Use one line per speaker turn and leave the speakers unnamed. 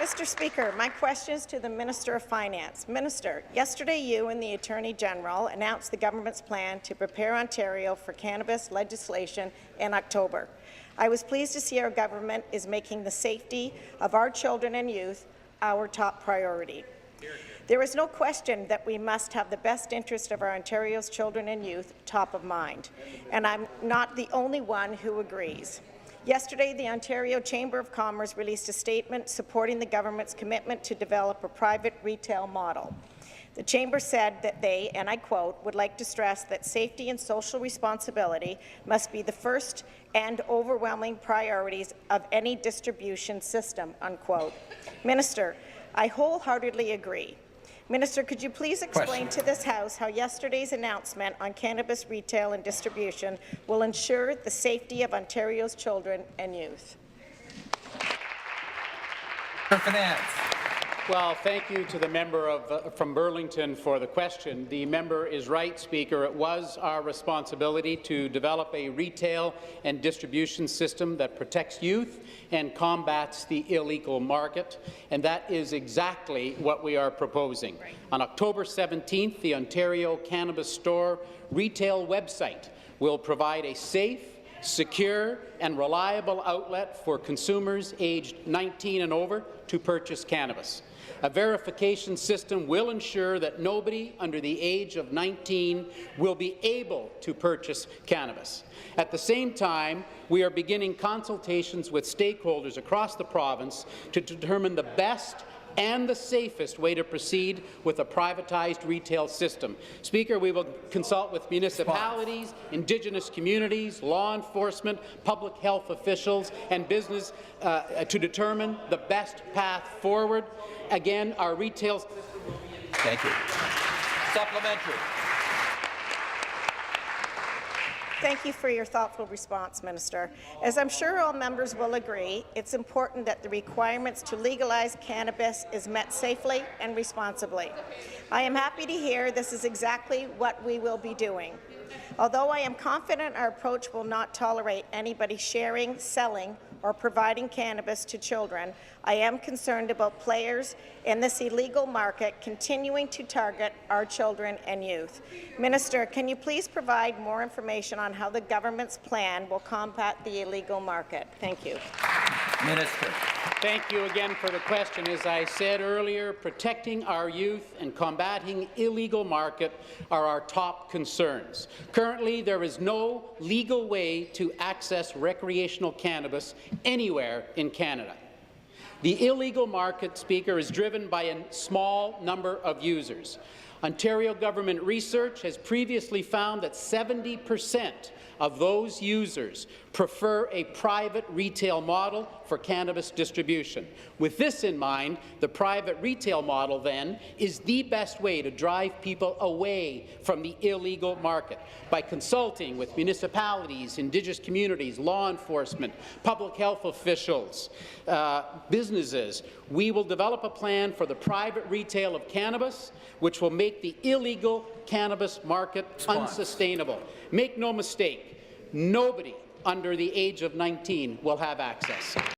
Mr. Speaker, my question is to the Minister of Finance. Minister, yesterday you and the Attorney General announced the government's plan to prepare Ontario for cannabis legislation in October. I was pleased to see our government is making the safety of our children and youth our top priority. There is no question that we must have the best interest of our Ontario's children and youth top of mind, and I'm not the only one who agrees. Yesterday, the Ontario Chamber of Commerce released a statement supporting the government's commitment to develop a private retail model. The Chamber said that they, and I quote, would like to stress that safety and social responsibility must be the first and overwhelming priorities of any distribution system, unquote. Minister, I wholeheartedly agree. Minister, could you please explain to this House how yesterday's announcement on cannabis retail and distribution will ensure the safety of Ontario's children and youth?
Finance.
Well, thank you to the member from Burlington for the question. The member is right, Speaker. It was our responsibility to develop a retail and distribution system that protects youth and combats the illegal market, and that is exactly what we are proposing. Right. On October 17th, the Ontario Cannabis Store retail website will provide a safe, secure and reliable outlet for consumers aged 19 and over to purchase cannabis. A verification system will ensure that nobody under the age of 19 will be able to purchase cannabis. At the same time, we are beginning consultations with stakeholders across the province to determine the best and the safest way to proceed with a privatized retail system. Speaker, we will consult with municipalities, Indigenous communities, law enforcement, public health officials and business to determine the best path forward. Again, our retail system will be in.
Thank you. Supplementary.
Thank you for your thoughtful response, Minister. As I'm sure all members will agree, it's important that the requirements to legalize cannabis is met safely and responsibly. I am happy to hear this is exactly what we will be doing. Although I am confident our approach will not tolerate anybody sharing, selling, or providing cannabis to children, I am concerned about players in this illegal market continuing to target our children and youth. Minister, can you please provide more information on how the government's plan will combat the illegal market? Thank you.
Minister.
Thank you again for the question. As I said earlier, protecting our youth and combating illegal market are our top concerns. Currently, there is no legal way to access recreational cannabis anywhere in Canada. The illegal market, Speaker, is driven by a small number of users. Ontario government research has previously found that 70% of those users prefer a private retail model for cannabis distribution. With this in mind, the private retail model, then, is the best way to drive people away from the illegal market. By consulting with municipalities, Indigenous communities, law enforcement, public health officials, businesses, we will develop a plan for the private retail of cannabis, which will make the illegal cannabis market unsustainable. Make no mistake, nobody under the age of 19 will have access.